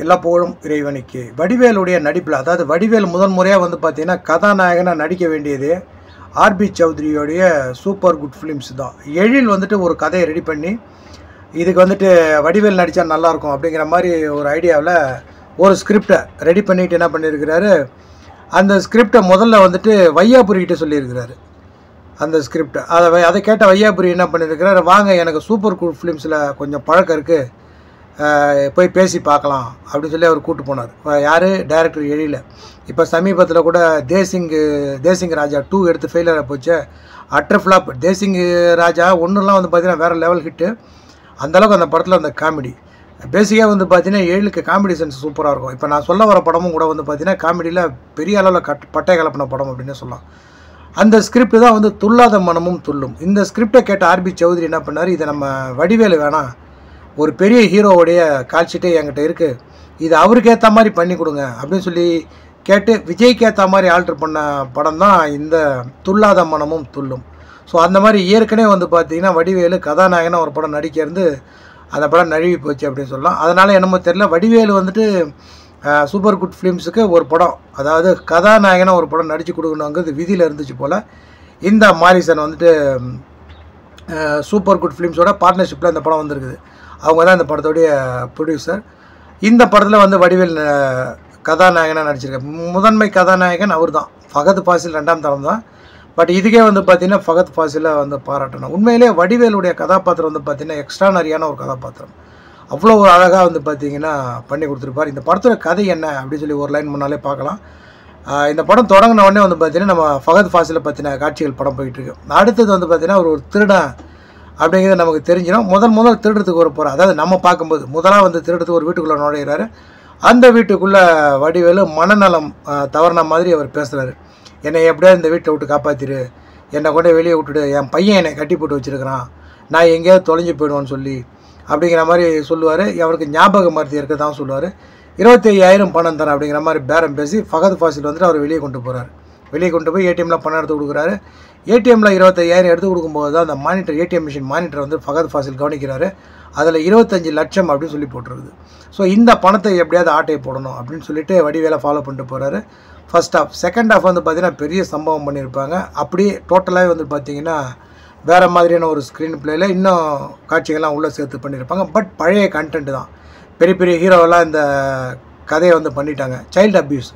எல்லா புகழும் இறைவனுக்கு. வடிவேலுடைய நடிப்பில், அதாவது வடிவேல் முதல் முறையாக வந்து பார்த்தீங்கன்னா கதாநாயகனாக நடிக்க வேண்டியது ஆர்பி சௌத்ரியோடைய சூப்பர் குட் ஃபிலிம்ஸ் தான். எழில் வந்துட்டு ஒரு கதையை ரெடி பண்ணி இதுக்கு வந்துட்டு வடிவேல் நடித்தா நல்லாயிருக்கும் அப்படிங்கிற மாதிரி ஒரு ஐடியாவில் ஒரு ஸ்கிரிப்டை ரெடி பண்ணிவிட்டு என்ன பண்ணியிருக்கிறாரு, அந்த ஸ்கிரிப்டை முதல்ல வந்துட்டு வையாபுரிகிட்ட சொல்லியிருக்கிறாரு. அந்த ஸ்கிரிப்டை அதை கேட்ட வையாபுரி என்ன பண்ணியிருக்கிறாரு, வாங்க எனக்கு சூப்பர் குட் ஃபிலிம்ஸில் கொஞ்சம் பழக்கம் இருக்குது, போய் பேசி பார்க்கலாம் அப்படின்னு சொல்லி அவர் கூப்பிட்டு போனார். யார்? டைரக்டர் எழில. இப்போ சமீபத்தில் கூட தேசிங் ராஜா 2 எடுத்து ஃபெயிலியராக போச்சு, அட்டர் ஃப்ளாப். தேசிங் ராஜா 1லாம் வந்து பார்த்தீங்கன்னா வேறு லெவல் ஹிட்டு. அந்தளவுக்கு அந்த படத்தில் அந்த காமெடி பேசிக்காக வந்து பார்த்தீங்கன்னா எழிலுக்கு காமெடி சென்ஸ் சூப்பராக இருக்கும். இப்போ நான் சொல்ல வர படமும் கூட வந்து பார்த்தீங்கன்னா காமெடியில் பெரிய அளவில் பட்டை கலப்பின படம் அப்படின்னு சொல்லலாம். அந்த ஸ்கிரிப்ட் தான் வந்து துள்ளாத மனமும் துள்ளும். இந்த ஸ்கிரிப்டை கேட்ட ஆர்பி சௌத்ரி என்ன பண்ணார், இதை நம்ம வடிவேலு வேணாம், ஒரு பெரிய ஹீரோவுடைய கால்ஷீட்டே என்கிட்ட இருக்குது, இது அவருக்கு ஏற்ற மாதிரி பண்ணி கொடுங்க அப்படின்னு சொல்லி கேட்டு விஜய்க்கு ஏற்ற மாதிரி ஆல்ட்ரு பண்ண படம் தான் இந்த துள்ளாத மனமும் துள்ளும். ஸோ அந்த மாதிரி ஏற்கனவே வந்து பார்த்திங்கன்னா வடிவேலு கதாநாயகனாக ஒரு படம் நடிக்கிறது, அந்த படம் நழுவி போச்சு அப்படின்னு சொல்லலாம். அதனால் என்னமோ தெரியல, வடிவேலு வந்துட்டு சூப்பர் குட் ஃபிலிம்ஸுக்கு ஒரு படம், அதாவது கதாநாயகனாக ஒரு படம் நடித்து கொடுக்கணுங்கிறது விதியில் இருந்துச்சு போல். இந்த மாரிசன் வந்துட்டு சூப்பர் குட் ஃபிலிம்ஸோட பார்ட்னர்ஷிப்பில் இந்த படம் வந்திருக்குது. அவங்க தான் இந்த படத்தோடைய ப்ரொடியூசர். இந்த படத்தில் வந்து வடிவேல் கதாநாயகனாக நடிச்சிருக்கார். முதன்மை கதாநாயகன் அவர் தான். ஃபகத் ஃபாசில் 2ஆம் தரம் தான். பட் இதுக்கே வந்து பார்த்திங்கன்னா ஃபகத் ஃபாசிலை வந்து பாராட்டணும். உண்மையிலே வடிவேலுடைய கதாபாத்திரம் வந்து பார்த்திங்கன்னா எக்ஸ்ட்ரானரியான ஒரு கதாபாத்திரம். அவ்வளோ ஒரு அழகாக வந்து பார்த்திங்கன்னா பண்ணி கொடுத்துருப்பார். இந்த படத்தோட கதை என்ன அப்படின்னு சொல்லி ஒரு லைன் முன்னாலே பார்க்கலாம். இந்த படம் தொடங்கின உடனே வந்து பார்த்திங்கன்னா நம்ம ஃபகத் ஃபாசிலை பற்றின காட்சிகள் படம் போயிட்டுருக்கு. அடுத்தது வந்து பார்த்திங்கன்னா ஒரு திருடன் அப்படிங்கிறது நமக்கு தெரிஞ்சிடும். முதல் திருடுறதுக்கு ஒரு போகிறார். அதாவது நம்ம பார்க்கும்போது முதலாக வந்து திருடுறதுக்கு ஒரு வீட்டுக்குள்ளே நுழைகிறாரு. அந்த வீட்டுக்குள்ளே வடிவேலு மனநலம் தவறின மாதிரி அவர் பேசுகிறாரு. என்னை எப்படியாவது இந்த வீட்டை விட்டு காப்பாற்றிரு, என்னை கொண்டு வெளியே விட்டுடு, என் பையன் என்னை கட்டி போட்டு வச்சுருக்கிறான், நான் எங்கேயாவது தொலைஞ்சு போயிடுவேன்னு சொல்லி அப்படிங்கிற மாதிரி சொல்லுவார். அவருக்கு ஞாபக மருத்தி இருக்க தான் சொல்லுவார். 25,000 பணம் தரேன் அப்படிங்கிற மாதிரி பேரம் பேசி ஃபகத் ஃபாசில் வந்துட்டு அவர் வெளியே கொண்டு போகிறார். வெளியே கொண்டு போய் ஏடிஎம்மில் பணம் எடுத்து கொடுக்குறாரு. ஏடிஎம்மில் 25,000 எடுத்து கொடுக்கும்போது தான் அந்த மானிட்டர், ஏடிஎம் மிஷின் மானிட்டர் வந்து ஃபகத் ஃபாசில் கவனிக்கிறாரு. அதில் 25 லட்சம் அப்படின்னு சொல்லி போட்டுருக்குது. ஸோ இந்த பணத்தை எப்படியாவது ஆட்டையை போடணும் அப்படின்னு சொல்லிட்டு வடிவேலை ஃபாலோ பண்ணிட்டு போகிறாரு. First half. செகண்ட் ஹாஃப் வந்து பார்த்திங்கன்னா பெரிய சம்பவம் பண்ணியிருப்பாங்க. அப்படியே டோட்டலாகவே வந்து பார்த்திங்கன்னா வேறு மாதிரியான ஒரு ஸ்க்ரீன் பிளேயில் இன்னும் காட்சிகள்லாம் உள்ளே சேர்த்து பண்ணியிருப்பாங்க. பட் பழைய கண்டென்ட் தான். பெரிய பெரிய ஹீரோவெல்லாம் இந்த கதையை வந்து பண்ணிட்டாங்க. சைல்டு அப்யூஸ்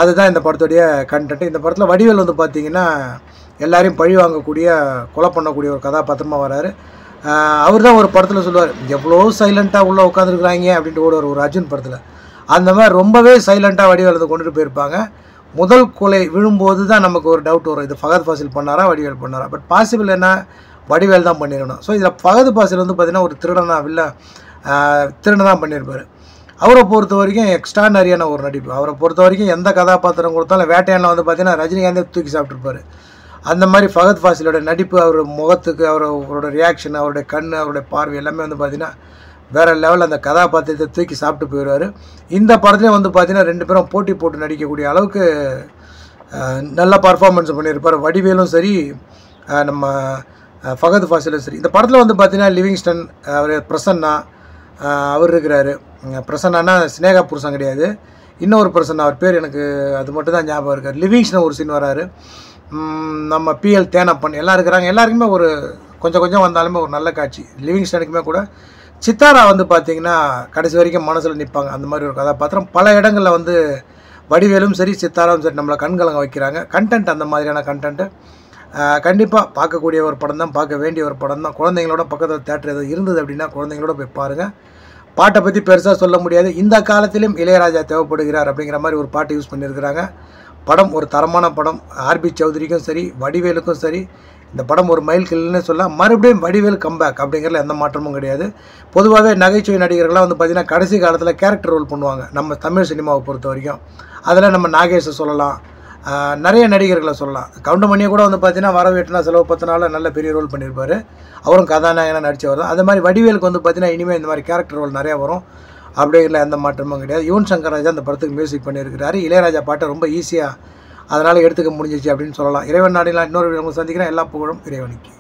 அதுதான் இந்த படத்துடைய கண்டென்ட். இந்த படத்தில் வடிவேல் வந்து பார்த்திங்கன்னா எல்லாரையும் பழி வாங்கக்கூடிய, கொலை பண்ணக்கூடிய ஒரு கதாபாத்திரமாக வராரு. அவர் தான் ஒரு படத்தில் சொல்லுவார், எவ்வளோ சைலண்ட்டாக உள்ளே உட்காந்துருக்குறாங்க அப்படின்ட்டு ஓடுவார் ஒரு அர்ஜுன் படத்தில். அந்த மாதிரி ரொம்பவே சைலண்ட்டாக வடிவேல் அதை கொண்டுட்டு போயிருப்பாங்க. முதல் கொலை விழும்போது தான் நமக்கு ஒரு டவுட் வரும், இது ஃபகத் ஃபாசில் பண்ணாரா வடிவேல் பண்ணாரா. பட் பாசிபிள் என்ன, வடிவேல் தான் பண்ணிடணும். ஸோ இதில் ஃபகத் ஃபாசில் வந்து பார்த்திங்கன்னா ஒரு திருடன் தான் பண்ணியிருப்பார். அவரை பொறுத்த வரைக்கும் எக்ஸ்ட்ரானரியான ஒரு நடிப்பு. அவரை பொறுத்த வரைக்கும் எந்த கதாபாத்திரம் கொடுத்தாலும் வேட்டையானில் வந்து பார்த்திங்கன்னா ரஜினிகாந்தே தூக்கி சாப்பிட்ருப்பார். அந்த மாதிரி ஃபகத் ஃபாசிலோட நடிப்பு, அவர் முகத்துக்கு, அவரோட ரியாக்ஷன், அவருடைய கண், அவருடைய பார்வை எல்லாமே வந்து பார்த்திங்கன்னா வேறு லெவலில் அந்த கதாபாத்திரத்தை தூக்கி சாப்பிட்டு போயிடுவார். இந்த படத்துலேயும் வந்து பார்த்திங்கன்னா 2 பேரும் போட்டி போட்டு நடிக்கக்கூடிய அளவுக்கு நல்ல பர்ஃபார்மன்ஸ் பண்ணியிருப்பார். வடிவேலும் சரி, நம்ம ஃபகத் ஃபாசிலும் சரி. இந்த படத்தில் வந்து பார்த்திங்கன்னா லிவிங்ஸ்டன், அவர் பிரசன்னா அவர் இருக்கிறாரு. பிரசன்னானா ஸ்னேகா புருஷன் கிடையாது, இன்னொரு பிரசன்னா, அவர் பேர் எனக்கு அது மட்டும் தான் ஞாபகம் இருக்கார். லிவிங்ஸ்டன் ஒரு சீன் வராரு. நம்ம பிஎல் தேனப்பன் எல்லாம் இருக்கிறாங்க. எல்லாருக்குமே ஒரு கொஞ்சம் வந்தாலுமே ஒரு நல்ல காட்சி. லிவிங்ஸ்டனுக்குமே கூட. சித்தாரா வந்து பார்த்திங்கன்னா கடைசி வரைக்கும் மனசில் நிற்பாங்க. அந்த மாதிரி ஒரு கதாபாத்திரம். பல இடங்களில் வந்து வடிவேலும் சரி சித்தாராவும் சரி நம்மளை கண்கலங்க வைக்கிறாங்க. கண்டென்ட் அந்த மாதிரியான கண்டென்ட்டு கண்டிப்பாக பார்க்கக்கூடிய ஒரு படம் தான், பார்க்க வேண்டிய ஒரு படம் தான். குழந்தைங்களோட பக்கத்தில் தேட்டர் எதாவது இருந்தது அப்படின்னா குழந்தைங்களோட போய் பாருங்கள். பாட்டை பற்றி பெருசாக சொல்ல முடியாது. இந்த காலத்திலும் இளையராஜா தேவைப்படுகிறார் அப்படிங்கிற மாதிரி ஒரு பாட்டு யூஸ் பண்ணியிருக்கிறாங்க. படம் ஒரு தரமான படம். ஆர்பி சௌத்ரிக்கும் சரி, வடிவேலுக்கும் சரி, இந்த படம் ஒரு மைல்கல்னு சொல்லலாம். மறுபடியும் வடிவேல் கம்பேக் அப்படிங்கிறதுல எந்த மாற்றமும் கிடையாது. பொதுவாகவே நகைச்சுவை நடிகர்கள்லாம் வந்து பார்த்திங்கன்னா கடைசி காலத்தில் கேரக்டர் ரோல் பண்ணுவாங்க நம்ம தமிழ் சினிமாவை பொறுத்த வரைக்கும். அதில் நம்ம நாகேஷை சொல்லலாம், நிறைய நடிகர்களை சொல்லலாம். கவுண்டமணியை கூட வந்து பார்த்திங்கன்னா வரவேற்றுனா செலவு 10 நாள் நல்ல பெரிய ரோல் பண்ணியிருப்பார். அவரும் கதாநாயகனாக நடித்தவர் தான். அது மாதிரி வடிவேலுக்கு வந்து பார்த்திங்கன்னா இனிமேல் இந்த மாதிரி கேரக்டர் ரோல் நிறையா வரும். அப்படிங்கிற எந்த மாற்றமும் கிடையாது. யுவன் சங்கர் ராஜா அந்த படத்துக்கு மியூசிக் பண்ணியிருக்கிறாரு. இளையராஜா பாட்டை ரொம்ப ஈஸியாக அதனால் எடுத்துக்க முடிஞ்சிச்சு அப்படின்னு சொல்லலாம். இறைவன் நாடிலாம் இன்னொரு சந்திக்கிறேன். எல்லா புகழும் இறைவனுக்கு.